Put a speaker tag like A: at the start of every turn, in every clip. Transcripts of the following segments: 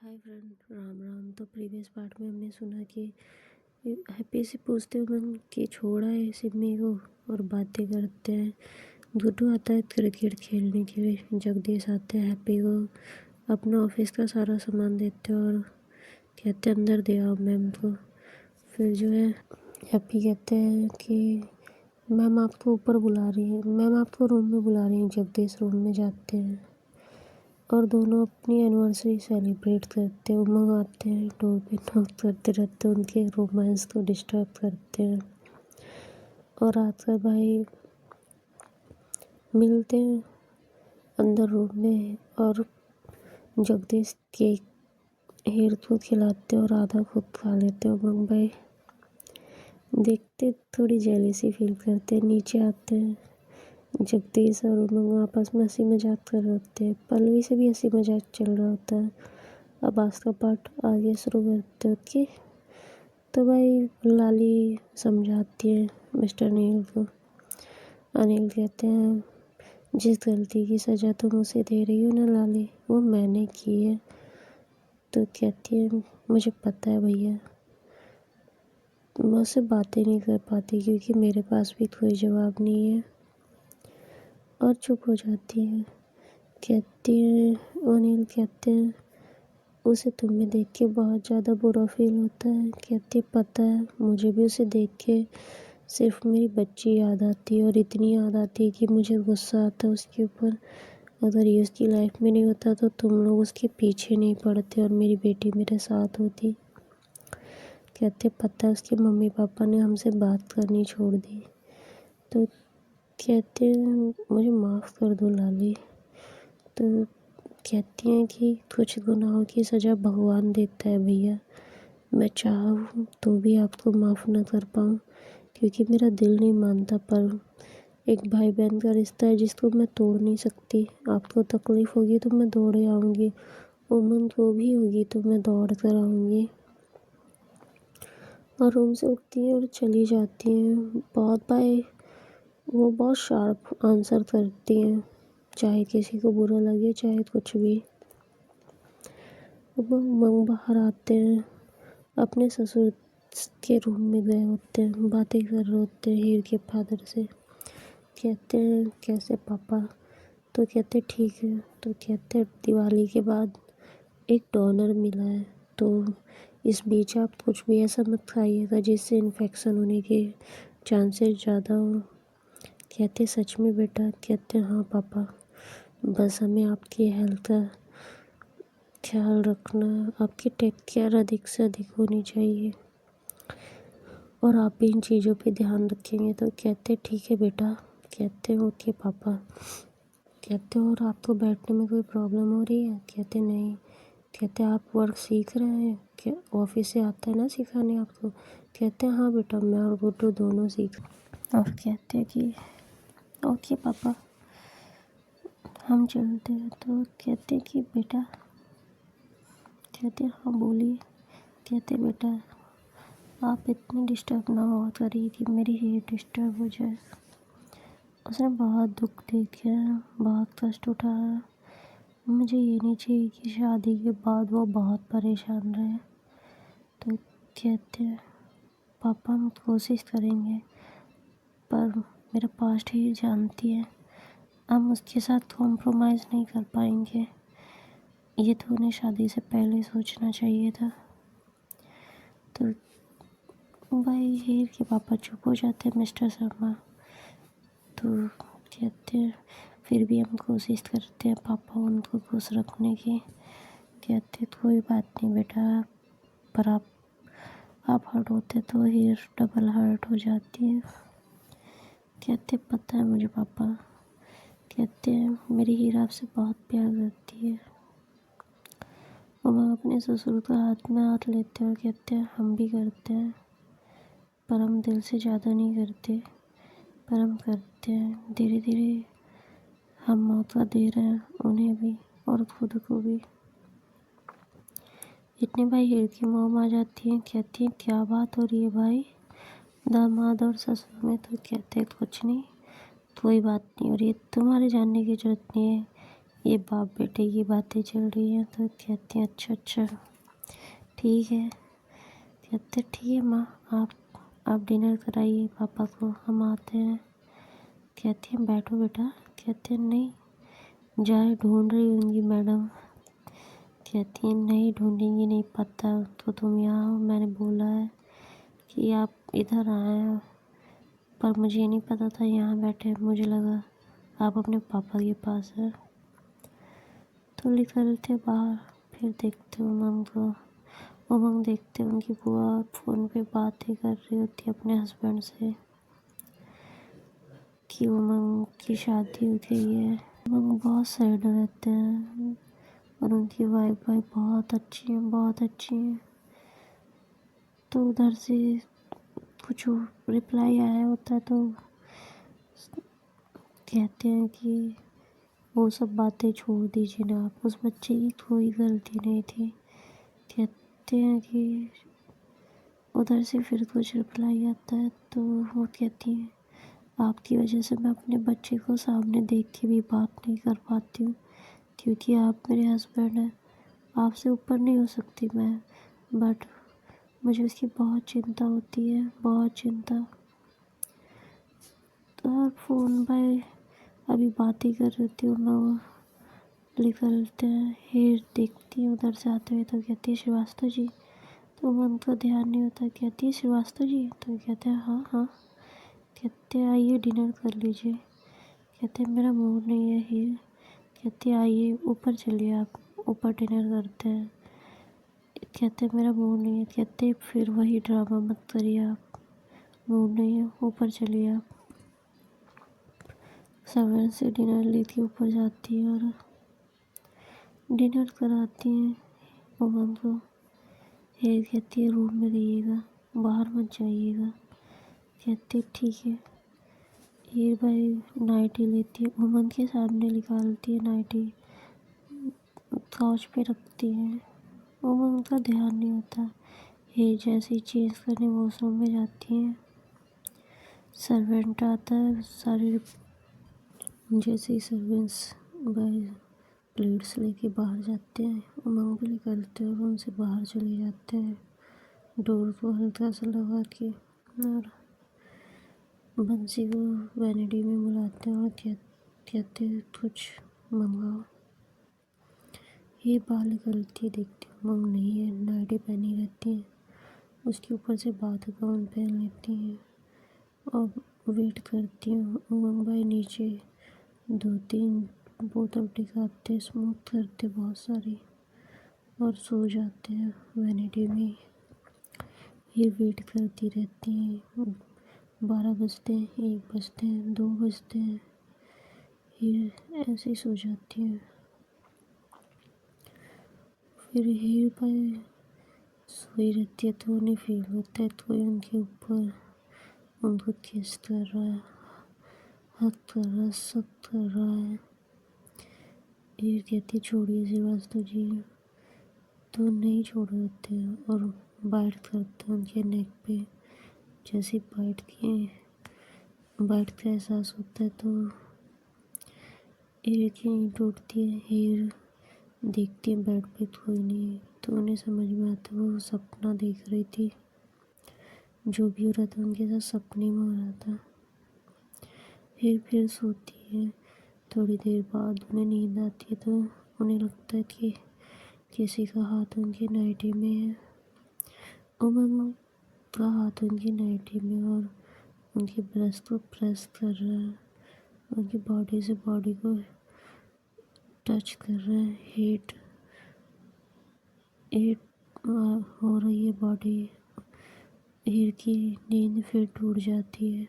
A: Hi friend, Ram Ram. तो previous part में हमने सुना कि हैप्पी से पूछते उमंग कि छोड़ा है सिमी को और बातें करते हैं। गुड्डू आता है क्रिकेट खेलने के लिए, जगदीश आते हैं हैप्पी को अपना ऑफिस का सारा सामान देते हैं और कहते हैं अंदर दे आओ मैम को। फिर जो है हैप्पी कहते हैं कि मैम आपको ऊपर बुला रही है, मैम आपको रूम में बुला रही हैं। जगदीश रूम में जाते हैं और दोनों अपनी एनिवर्सरी सेलिब्रेट करते हैं। उमंग आते हैं, डोर पे नॉक करते रहते हैं, उनके रोमांस को डिस्टर्ब करते हैं और आकर भाई मिलते हैं अंदर रूम में और जगदीश केक हेर को खिलाते हैं और आधा खुद खा लेते हैं। उमंग भाई देखते थोड़ी जेलेसी फील करते हैं। नीचे आते हैं, जगदीश और उमंग आपस में हंसी मजाक कर रहे होते हैं। पल्लवी से भी हंसी मजाक चल रहा होता है। अब आज का पार्ट आगे शुरू करते ओके। तो भाई लाली समझाती है मिस्टर अनिल को। अनिल कहते हैं जिस गलती की सज़ा तुम उसे दे रही हो ना लाली, वो मैंने की है। तो कहती है मुझे पता है भैया, मैं उससे बातें नहीं कर पाती क्योंकि मेरे पास भी कोई जवाब नहीं है। और चुप हो जाती है। कहती है अनिल कहते हैं उसे तुम्हें देख के बहुत ज़्यादा बुरा फील होता है। कहती पता है, मुझे भी उसे देख के सिर्फ मेरी बच्ची याद आती है और इतनी याद आती है कि मुझे गुस्सा आता है उसके ऊपर। अगर ये उसकी लाइफ में नहीं होता तो तुम लोग उसके पीछे नहीं पड़ते और मेरी बेटी मेरे साथ होती। कहते पता है उसके मम्मी पापा ने हमसे बात करनी छोड़ दी। तो कहते हैं मुझे माफ़ कर दो लाली। तो कहती हैं कि कुछ गुनाहों की सज़ा भगवान देता है भैया, मैं चाहूँ तो भी आपको माफ़ न कर पाऊँ क्योंकि मेरा दिल नहीं मानता, पर एक भाई बहन का रिश्ता है जिसको मैं तोड़ नहीं सकती। आपको तकलीफ़ होगी तो मैं दौड़े आऊँगी, उमंग को भी होगी तो मैं दौड़ कर आऊँगी। और रूम से उठती हैं और चली जाती हैं। बहुत भाई वो बहुत शार्प आंसर करती हैं, चाहे किसी को बुरा लगे चाहे कुछ भी। उमंग बाहर आते हैं, अपने ससुर के रूम में गए होते हैं, बातें कर रहे होते हैं हीर के फादर से। कहते हैं कैसे पापा? तो कहते ठीक है। तो कहते दिवाली के बाद एक डोनर मिला है, तो इस बीच आप कुछ भी ऐसा मत खाइएगा जिससे इन्फेक्शन होने के चांसेस ज़्यादा हो। कहते सच में बेटा? कहते हाँ पापा, बस हमें आपकी हेल्थ का ख्याल रखना, आपकी टेक केयर अधिक से अधिक होनी चाहिए और आप भी इन चीज़ों पे ध्यान रखेंगे। तो कहते ठीक है बेटा। कहते ओके पापा। कहते और आपको बैठने में कोई प्रॉब्लम हो रही है? कहते नहीं। कहते आप वर्क सीख रहे हैं? क्या ऑफिस से आता है ना सिखाने आपको? कहते हाँ बेटा, मैं और गुड्डू दोनों सीख। और कहते कि ओके पापा हम चलते हैं। तो कहते कि बेटा, कहते हाँ बोलिए। कहते बेटा आप इतनी डिस्टर्ब ना हुआ करिए कि मेरी हेयर डिस्टर्ब हो जाए। उसने बहुत दुख देखा, बहुत कष्ट उठाया। मुझे ये नहीं चाहिए कि शादी के बाद वो बहुत परेशान रहे। तो कहते हैं पापा हम कोशिश करेंगे, पर मेरा पास्ट ही जानती है, हम उसके साथ कॉम्प्रोमाइज़ नहीं कर पाएंगे। ये तो उन्हें शादी से पहले सोचना चाहिए था। तो भाई हीर के पापा चुप हो जाते हैं मिस्टर शर्मा। तो कहते हैं फिर भी हम कोशिश करते हैं पापा उनको खुश रखने की। कहते कोई बात नहीं बेटा, पर आप हर्ट होते तो हीर डबल हर्ट हो जाती है। कहते पता है मुझे पापा। कहते हैं मेरी हीर आपसे बहुत प्यार करती है। और वह अपने ससुर का हाथ में हाथ लेते हैं और कहते हैं हम भी करते हैं, पर हम दिल से ज़्यादा नहीं करते, पर हम करते हैं। धीरे धीरे हम मौका दे रहे हैं उन्हें भी और खुद को भी। इतने भाई हीर की मॉम आ जाती हैं। कहती हैं क्या बात हो रही है भाई दामाद और ससुर में? तो कहते हैं कुछ नहीं, कोई बात नहीं हो रही है, तुम्हारे जानने की जरूरत नहीं है, ये बाप बेटे की बातें चल रही हैं। तो कहती हैं अच्छा ठीक है। कहते ठीक है माँ, आप डिनर कराइए पापा को, हम आते हैं। कहती हैं बैठो बेटा। कहते हैं नहीं, जाए ढूंढ रही होंगी मैडम। कहती हैं नहीं ढूंढेंगी नहीं, पता तो तुम यहाँ हो, मैंने बोला है कि आप इधर आए, पर मुझे नहीं पता था यहाँ बैठे, मुझे लगा आप अपने पापा के पास है। तो निकलते बाहर, फिर देखते उमंग को। उमंग देखते उनकी बुआ फ़ोन पे बातें कर रही होती है अपने हस्बैंड से कि उमंग की शादी हो गई है। उमंग बहुत सैड रहते हैं और उनकी वाइफ बहुत अच्छी है, बहुत अच्छी है। तो उधर से कुछ रिप्लाई आया होता है तो कहते हैं कि वो सब बातें छोड़ दीजिए ना आप, उस बच्चे की कोई गलती नहीं थी। कहते हैं कि उधर से फिर कुछ रिप्लाई आता है तो वो कहती हैं आपकी वजह से मैं अपने बच्चे को सामने देख के भी बात नहीं कर पाती हूँ, क्योंकि आप मेरे हस्बैंड हैं, आपसे ऊपर नहीं हो सकती मैं, बट मुझे उसकी बहुत चिंता होती है, बहुत चिंता। तो और फ़ोन पे अभी बातें कर रही थी उन लोग, निकलते हैं। हीर देखती है उधर से आते हुए तो कहती है श्रीवास्तव जी। तो मन को ध्यान नहीं होता, कहती है श्रीवास्तव जी। तो कहते हैं हाँ हाँ। कहते हैं आइए डिनर कर लीजिए। कहते हैं मेरा मूड नहीं है हीर। कहती है आइए ऊपर चलिए, आप ऊपर डिनर करते हैं। कहते हैं मेरा मूड नहीं है। कहते फिर वही ड्रामा मत करिए आप, मूड नहीं है, ऊपर चलिए आप। सर्वेंट से डिनर लेके ऊपर जाती है और डिनर कराती हैं उमंग को। हीर कहती है रूम में रहिएगा, बाहर मत जाइएगा। कहती ठीक है। हीर भाई नाइटी लेती है, उमंग के सामने निकालती है नाइटी, काउच पे रखती है। उमंग का ध्यान नहीं होता। हीर जैसे ही चेंज करने वॉशरूम में जाती है, सर्वेंट आता है। सारे जैसे ही सर्वेंट्स भाई प्लेट्स लेके बाहर जाते हैं, उमंग भी निकलते हैं और उनसे बाहर चले जाते हैं, डोर को हल्का सा लगा के। और बंसी को वैनिटी में बुलाते हैं और कहते हैं कुछ मंगाओ। ये बाहर निकलती है, देखती हूँ उमंग नहीं है, नाइटी पहनी रहती है, उसके ऊपर से बात गाउन पहन लेती हैं और वेट करती हूँ। उमंग भाई नीचे 2-3 बोतल टिकाते, स्मोक करते बहुत सारी और सो जाते हैं वैनिटी में। ये वेट करती रहती हैं। 12 बजते हैं, 1 बजते हैं, 2 बजते हैं, ये ऐसे ही सो जाती हैं। फिर हीर पर सोई रहती है तो उन्हें फील होता है कोई उनके ऊपर उनको किस कर रहा है, हक कर रहा है, सब कर रहा है। हीर कहती छोड़िए श्रीवास्तव जी। तो नहीं छोड़े होते हैं और बाइट करते हैं उनके नेक पे। जैसे बाइट का एहसास होता है तो हीर की नींद टूटती है। हीर देखती है बेड पे कोई नहीं है तो उन्हें समझ में आता है वो सपना देख रही थी, जो भी हो रहा था उनके साथ सपने में हो रहा था। फिर सोती है। थोड़ी देर बाद उन्हें नींद आती है तो उन्हें लगता है कि किसी का हाथ उनकी नाइटी में है। उमंग का हाथ उनकी नाइटी में और उनके ब्रेस्ट को प्रेस कर रहा है, उनकी बॉडी से बॉडी को टच कर रहा है। हीट हीट हो रही है बॉडी। हीर की नींद फिर टूट जाती है।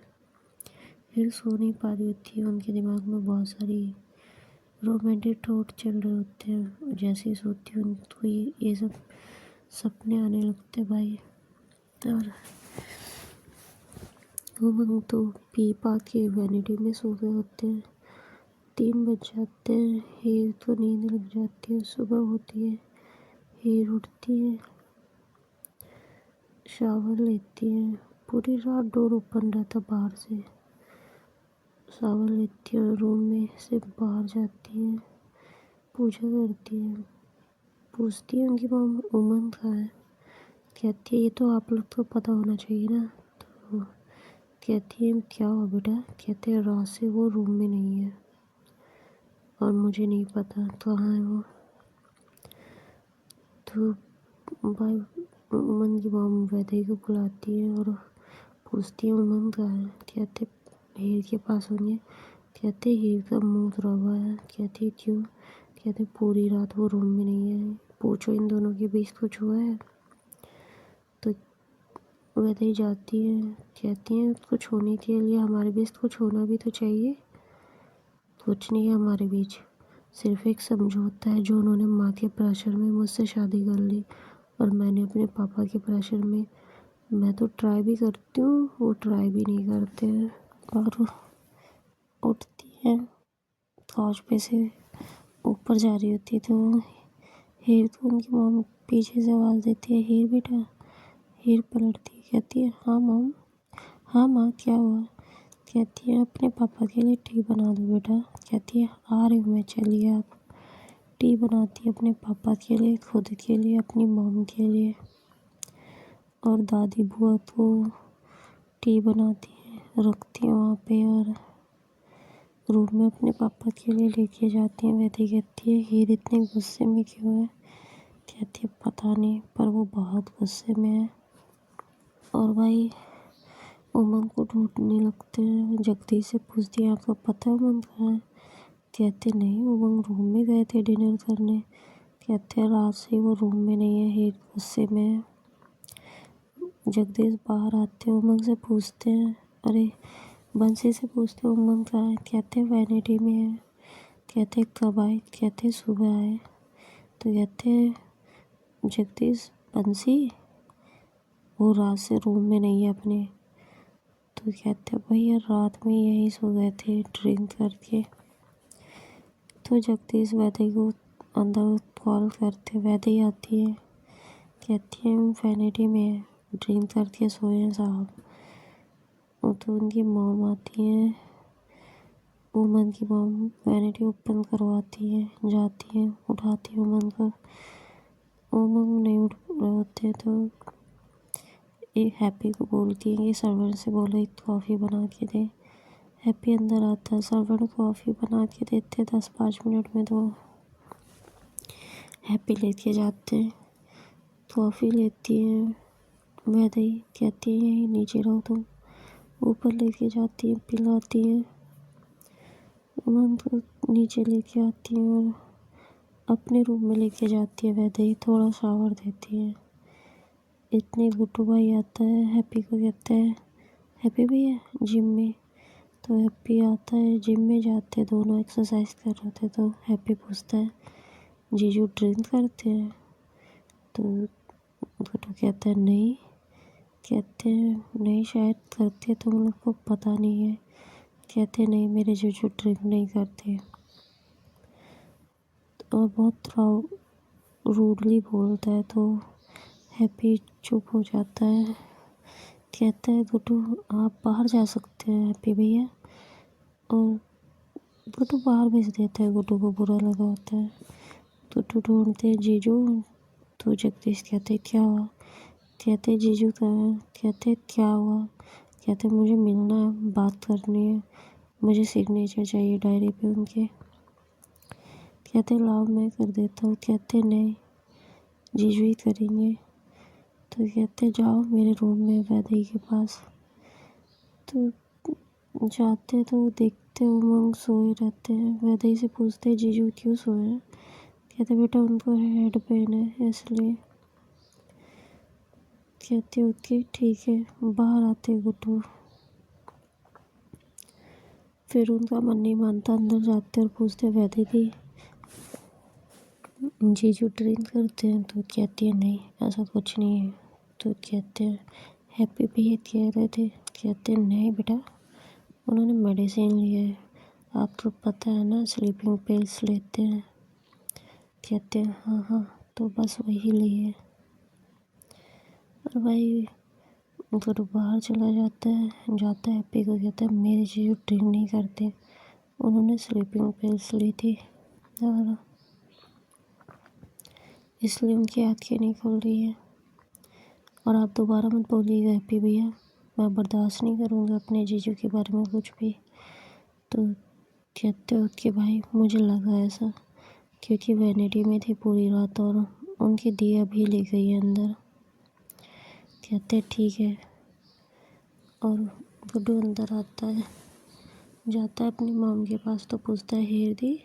A: हीर सो नहीं पा रही होती है, उनके दिमाग में बहुत सारी रोमांटिक थॉट चल रहे होते हैं। जैसे ही सोती है उनको ये सब सपने आने लगते भाई। और उमंग तो पी पा के वैनिटी में सो गए होते हैं। 3 बज जाते हैं। हीर तो नींद लग जाती है। सुबह होती है, हीर उठती है, शावर लेती है। पूरी रात डोर ओपन रहता बाहर से। शावर लेती है और रूम में से बाहर जाती है। पूजा करती है। पूछती है उनकी मॉम उमंग कहाँ है। कहती है ये तो आप लोग को पता होना चाहिए ना। तो कहती है क्या हुआ बेटा। कहते हैं रात से वो रूम में नहीं है और मुझे नहीं पता कहाँ है वो। तो भाई उमंग की मॉम वैदई को बुलाती है और पूछती है उमंग कहाँ है। कहते हीर के पास होंगे। कहते हीर का मुंह धुला हुआ है। कहती क्यों। कहते पूरी रात वो रूम में नहीं है, पूछो इन दोनों के बीच कुछ हुआ है। तो वैदई जाती है। कहती है कुछ होने के लिए हमारे बीच कुछ होना भी तो चाहिए। कुछ नहीं है हमारे बीच, सिर्फ एक समझौता है जो उन्होंने माँ के प्रेशर में मुझसे शादी कर ली और मैंने अपने पापा के प्रेशर में। मैं तो ट्राई भी करती हूँ, वो ट्राई भी नहीं करते हैं। और उठती है, काउच पे से ऊपर जा रही होती है तो हीर को उनकी मॉम पीछे से आवाज़ देती है, हीर बेटा। हीर पलटती है, कहती है हाँ मॉम। हाँ माँ क्या हुआ। कहती है अपने पापा के लिए टी बना दो बेटा। कहती है आ रही हूँ मैं, चलिए आप। टी बनाती है अपने पापा के लिए, खुद के लिए, अपनी मॉम के लिए। और दादी बुआ तो टी बनाती है, रखती है वहाँ पे और रूम में अपने पापा के लिए लेके जाती है। वैदई कहती है हीर इतने गुस्से में क्यों है। कहती है पता नहीं, पर वो बहुत गुस्से में है। और भाई उमंग को ढूंढने लगते हैं। जगदीश से पूछती है आपको पता है उमंग कहाँ है। कहते नहीं, उमंग रूम में गए थे डिनर करने। कहते हैं रात से वो रूम में नहीं है, हीर गुस्से में है। जगदीश बाहर आते हैं, उमंग से पूछते हैं, अरे बंसी से पूछते हैं उमंग कहाँ है। कहते हैं वैनिटी में है। कहते कब आए। कहते सुबह आए। तो कहते जगदीश बंसी वो रात से रूम में नहीं है अपने। तो कहते भैया रात में यहीं सो गए थे ड्रिंक करके। तो जगदीश वैदई को अंदर कॉल करते, वैदई आती है। कहती है वैनिटी में है, ड्रिंक करके सोए हैं साहब। तो उनकी मॉम आती है, उमन की मॉम वैनिटी ओपन करवाती है, जाती है, उठाती है उमन को। उमन नहीं उठ रहे होते तो एक हैप्पी को बोलती है कि सर्वेंट से बोलो एक कॉफ़ी बना के दे। हैप्पी अंदर आता है, सर्वेंट कॉफ़ी बना के देते 10-5 मिनट में। तो हैप्पी लेके जाते हैं, कॉफ़ी लेती है। वैदई कहती है यहीं नीचे रहो तुम। ऊपर लेके जाती है, पिलाती है। उमन को नीचे लेके आती है और अपने रूम में लेके जाती है। वैदई थोड़ा शावर देती है। इतने गुड्डू भाई आता है, हैप्पी को कहता है हैप्पी भैया जिम में। तो हैप्पी आता है, जिम में जाते दोनों एक्सरसाइज कर रहे थे। तो हैप्पी पूछता है जीजू ड्रिंक करते हैं। तो गुड्डू कहता है नहीं। कहते हैं नहीं शायद करते, तुम लोग को पता नहीं है। कहते नहीं मेरे जीजू ड्रिंक नहीं करते। और बहुत रूडली बोलता है तो हैप्पी चुप हो जाता है। कहता है गुड्डू आप बाहर जा सकते हैं हैप्पी भैया। और गुड्डू बाहर भेज देता है, गुड्डू को बुरा लगा होता है। गुड्डू ढूंढते हैं जीजू। तो जगदीश कहते क्या हुआ। कहते जीजू कहाँ है। कहते क्या हुआ। कहते मुझे मिलना है, बात करनी है, मुझे सिग्नेचर चाहिए डायरी पे उनके। कहते लाओ मैं कर देता हूँ। कहते नहीं जीजू ही करेंगे। तो कहते जाओ मेरे रूम में वैदई के पास। तो जाते तो देखते उमंग सोए रहते हैं। वैदई से पूछते जीजू क्यों सोए हैं। कहते बेटा उनको हेड पेन है इसलिए। कहते ओके ठीक है। बाहर आते गुड्डू, फिर उनका मन नहीं मानता, अंदर जाते और पूछते वैदई दी जीजू ड्रिंक करते हैं। तो कहती है नहीं ऐसा कुछ नहीं है। तो कहते हैं हैप्पी भी ये कह रहे थे। कहते हैं नहीं बेटा उन्होंने मेडिसिन लिया है, आपको पता है ना स्लीपिंग पिल्स लेते हैं। कहते हैं हाँ हाँ तो बस वही लिए। और भाई गुड्डू बाहर चला जाता है हैप्पी को कहता है मेरे जीजू ड्रिंक नहीं करते, उन्होंने स्लीपिंग पिल्स ली थी। और इसलिए उनकी आँखें नहीं खुल रही है। और आप दोबारा मत बोलिएगा हैप्पी भैया, मैं बर्दाश्त नहीं करूँगा अपने जीजू के बारे में कुछ भी। तो कहते हो कि भाई मुझे लगा ऐसा, क्योंकि वैनिटी में थी पूरी रात और उनकी दिया भी ले गई है अंदर। कहते ठीक है। और गुड्डू अंदर आता है, जाता है अपनी मॉम के पास तो पूछता है हेर दी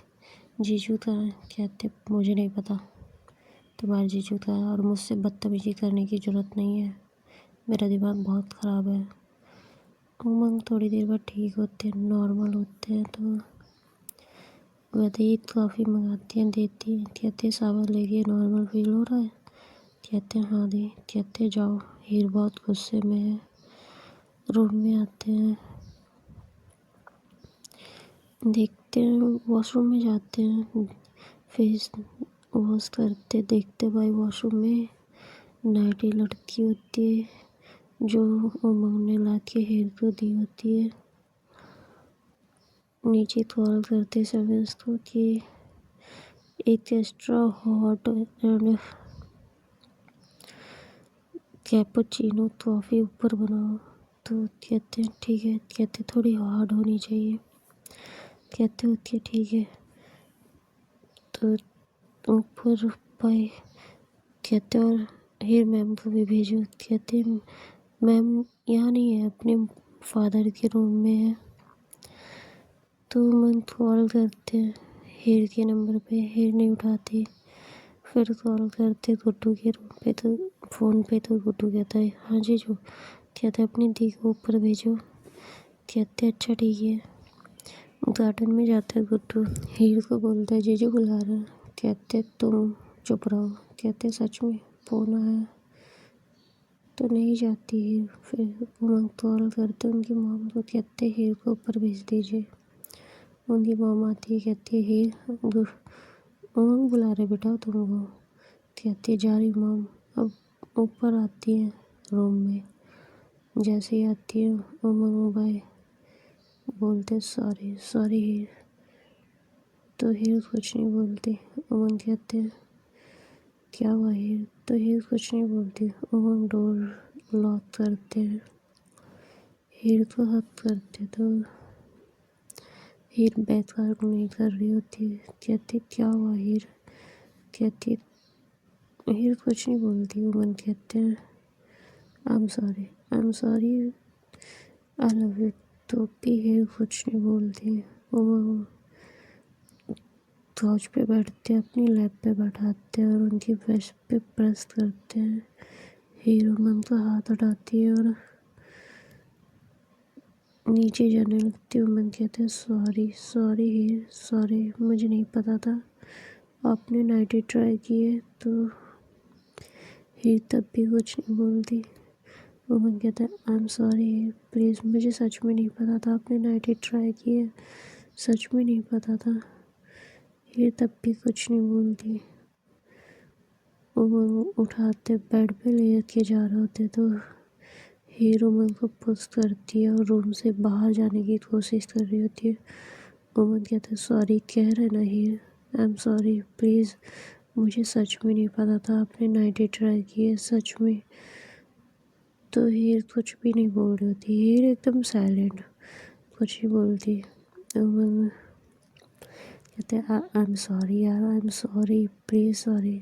A: जीजू कहाँ है। कहते मुझे नहीं पता तुम्हारे जीजू कहाँ है, और मुझसे बदतमीजी करने की ज़रूरत नहीं है, मेरा दिमाग बहुत ख़राब है। उमंग थोड़ी देर बाद ठीक होते हैं, नॉर्मल होते हैं। तो वदीद कॉफ़ी मंगाती हैं, देती हैं। कहते सावर लेके नॉर्मल फील हो रहा है। कहते हैं हाँ दी। कहते जाओ, हीर बहुत गुस्से में है। रूम में आते हैं, देखते हैं, वॉशरूम में जाते हैं, फेस वॉश करते, देखते भाई वॉशरूम में नाइटी लटकी होती है जो उमंग ने ला के हेयर को दी होती है। नीचे कॉल करते समय उसको कि एक extra hot and cappuccino coffee ऊपर बनाओ। तो कहते हैं ठीक है। कहते थोड़ी हार्ड होनी चाहिए। कहते ओके ठीक है। तो ऊपर भाई कहते और हेयर मैम को भी भेजो। कहते मैम यहाँ नहीं है, अपने फादर के रूम में है। तो मन कॉल करते हैं हेयर के नंबर पे, हेयर नहीं उठाती। फिर कॉल करते गुड्डू के रूम पे, तो फ़ोन पे तो गुड्डू कहता है हाँ जीजू। कहता है अपनी दी को ऊपर भेजो। कहते अच्छा ठीक है। गार्डन में जाता है गुड्डू, हीर को बोलता है जीजू बुला रहा है। कहते तुम चुप रहो। कहते सच में फ़ोन आया। तो नहीं जाती है। फिर उमंग कॉल करते उनकी मॉम को, कहते हीर को ऊपर भेज दीजिए। उनकी मॉम आती है, कहती है हीर उमंग बुला रहे बेटा तुमको। कहती जा रही मॉम। अब ऊपर आती है रूम में, जैसे ही आती है उमंग भाई बोलते सॉरी सॉरी हीर। तो हीर कुछ नहीं बोलती। उमंग कहते हैं क्या हुआ हीर। तो हीर कुछ नहीं बोलती। उमंग डोर लॉक करते हैं, हीर को हक करते। तो हीर बैकआउट नहीं कर रही होती। कहती क्या हुआ हीर। कहती हीर कुछ नहीं बोलती। उमंग कहते हैं आई am sorry I love you. तो भी हीर कुछ नहीं बोलती। उमंग काउच पे बैठते हैं, अपनी लैप पे बैठाते हैं और उनकी वेस्ट पे प्रेस करते हैं। हीर उमंग का हाथ हटाती है और नीचे जाने लगती है। उमंग कहते हैं सॉरी सॉरी हीर सॉरी, मुझे नहीं पता था आपने नाइटी ट्राई की है। तो हीर तब भी कुछ नहीं बोलती। उमंग कहता है आई एम सॉरी हीर प्लीज़, मुझे सच में नहीं पता था आपने नाइटी ट्राई की है, सच में नहीं पता था। हीर तब भी कुछ नहीं बोलती। उमंग उठाते बेड पे ले के जा रहे होते तो हीर उमंग को पुश करती है और रूम से बाहर जाने की कोशिश कर रही होती है। उमंग कहते हैं सॉरी कह रहे ना हीर, आई एम सॉरी प्लीज़, मुझे सच में नहीं पता था आपने नाइटी ट्राई की है, सच में। तो हीर कुछ भी नहीं बोल रही होती। हीर एकदम साइलेंट, कुछ नहीं बोलती। उमंग कहते हैं आई एम सॉरी यार, I am sorry please sorry.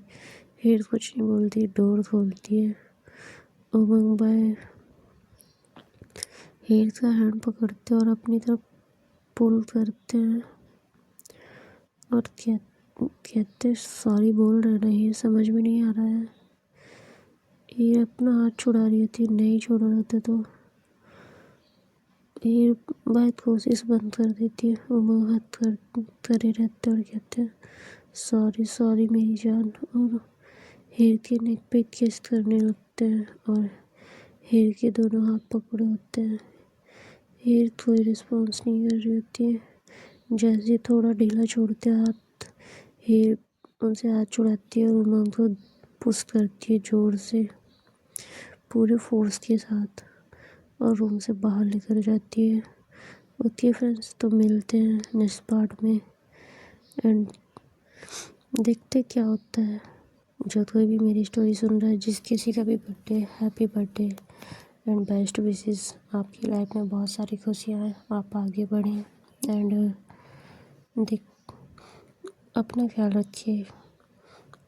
A: Heer कुछ नहीं बोलती, डोर खोलती है। उमंग भाई हीर का हैंड पकड़ते और अपनी तरफ पुल करते हैं और कहते सॉरी बोल रहे नहीं, ये समझ में नहीं आ रहा है। हीर अपना हाथ छुड़ा रही थी, नहीं छोड़ रहे थे तो हीर बात कोशिश बंद कर देती है। उमंग हाथ करे रहते और कहते हैं सॉरी सॉरी मेरी जान, और हीर के नेक पे किस करने लगते हैं और हीर के दोनों हाथ पकड़े होते हैं। हीर कोई रिस्पॉन्स नहीं कर रही होती है। जैसे थोड़ा ढीला छोड़ते हाथ, हीर उनसे हाथ छुड़ाती है और उमंग को पुश करती है जोर से, पूरे फोर्स के साथ, और रूम से बाहर लेकर जाती है। ओके फ्रेंड्स, तो मिलते हैं नेक्स्ट पार्ट में एंड देखते क्या होता है। जो कोई भी मेरी स्टोरी सुन रहा है, जिस किसी का भी birthday, happy birthday and best wishes. आपकी लाइफ में बहुत सारी खुशियाँ हैं, आप आगे बढ़ें एंड देख अपना ख्याल रखिए।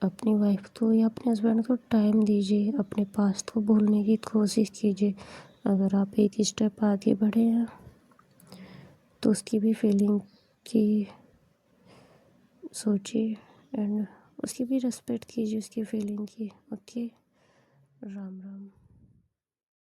A: अपनी वाइफ को या अपने हस्बैंड को टाइम दीजिए, अपने पास्ट को भूलने की कोशिश कीजिए। अगर आप एक स्टेप आगे बढ़े हैं तो उसकी भी फीलिंग की सोचिए एंड उसकी भी रिस्पेक्ट कीजिए, उसकी फीलिंग की। ओके, राम राम।